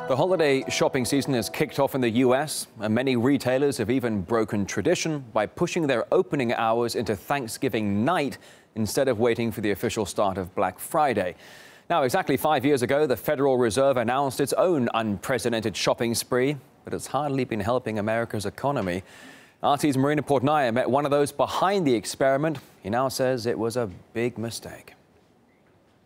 The holiday shopping season has kicked off in the U.S., and many retailers have even broken tradition by pushing their opening hours into Thanksgiving night instead of waiting for the official start of Black Friday. Now, exactly 5 years ago, the Federal Reserve announced its own unprecedented shopping spree, but it's hardly been helping America's economy. RT's Marina Portnaya met one of those behind the experiment. He now says it was a big mistake.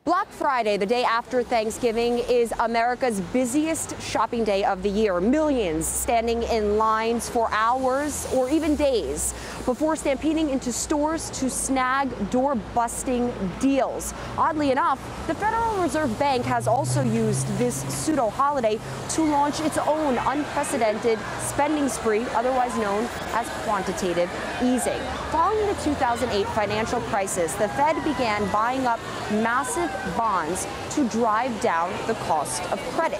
Black Friday, the day after Thanksgiving, is America's busiest shopping day of the year. Millions standing in lines for hours or even days before stampeding into stores to snag door-busting deals. Oddly enough, the Federal Reserve Bank has also used this pseudo-holiday to launch its own unprecedented spending spree, otherwise known as quantitative easing. Following the 2008 financial crisis, the Fed began buying up massive bonds to drive down the cost of credit,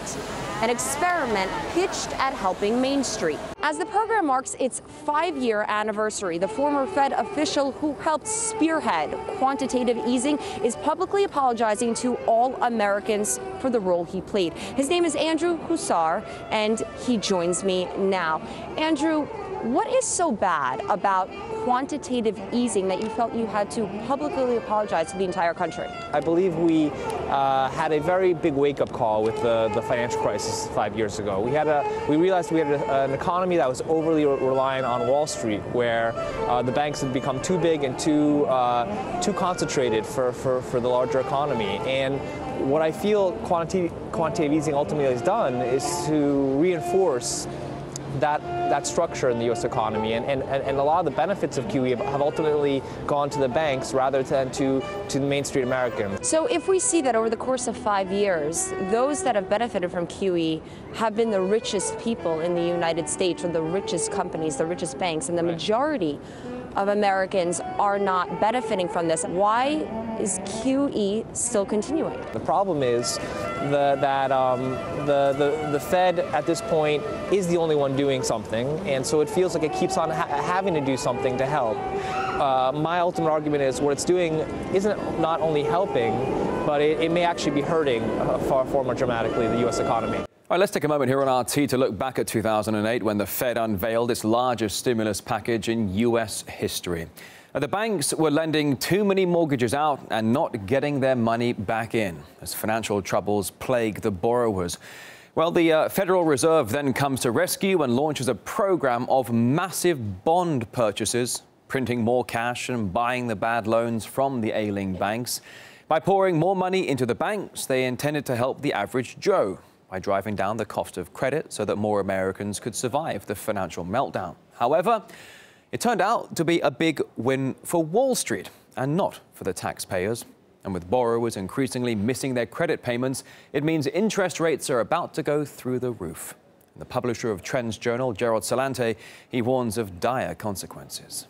an experiment pitched at helping Main Street. As the program marks its 5-year anniversary, the former Fed official who helped spearhead quantitative easing is publicly apologizing to all Americans for the role he played. His name is Andrew Huszar, and he joins me now. Andrew, what is so bad about quantitative easing that you felt you had to publicly apologize to the entire country? I believe we had a very big wake-up call with the financial crisis 5 years ago. We realized we had an economy that was overly reliant on Wall Street, where the banks had become too big and too concentrated for the larger economy. And what I feel quantitative easing ultimately has done is to reinforce that structure in the U.S. economy, and a lot of the benefits of QE have ultimately gone to the banks rather than to the Main Street American. So if we see that over the course of 5 years, those that have benefited from QE have been the richest people in the United States, or the richest companies, the richest banks, and the majority of Americans are not benefiting from this. Why is QE still continuing? The problem is that the Fed at this point is the only one doing something, and so it feels like it keeps on having to do something to help. My ultimate argument is what it's doing isn't not only helping, but it may actually be hurting far more dramatically the U.S. economy. All right, let's take a moment here on RT to look back at 2008 when the Fed unveiled its largest stimulus package in U.S. history. The banks were lending too many mortgages out and not getting their money back in as financial troubles plague the borrowers. Well, the Federal Reserve then comes to rescue and launches a program of massive bond purchases, printing more cash and buying the bad loans from the ailing banks. By pouring more money into the banks, they intended to help the average Joe by driving down the cost of credit so that more Americans could survive the financial meltdown. However, it turned out to be a big win for Wall Street and not for the taxpayers. And with borrowers increasingly missing their credit payments, it means interest rates are about to go through the roof. And the publisher of TrendsJournal, Gerald Celente, he warns of dire consequences.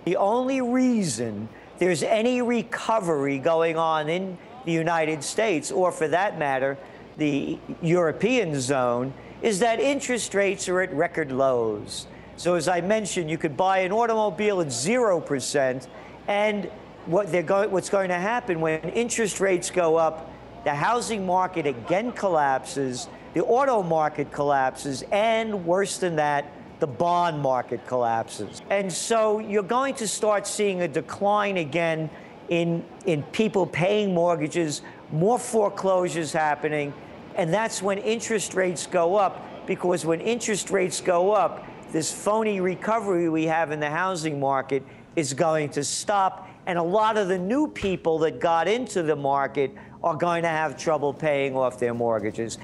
The only reason there's any recovery going on in the United States, or for that matter, the European zone, is that interest rates are at record lows. So as I mentioned, you could buy an automobile at 0%, and what's going to happen when interest rates go up, the housing market again collapses, the auto market collapses, and worse than that, the bond market collapses. And so you're going to start seeing a decline again in people paying mortgages, more foreclosures happening, and that's when interest rates go up, because when interest rates go up, this phony recovery we have in the housing market is going to stop, and a lot of the new people that got into the market are going to have trouble paying off their mortgages.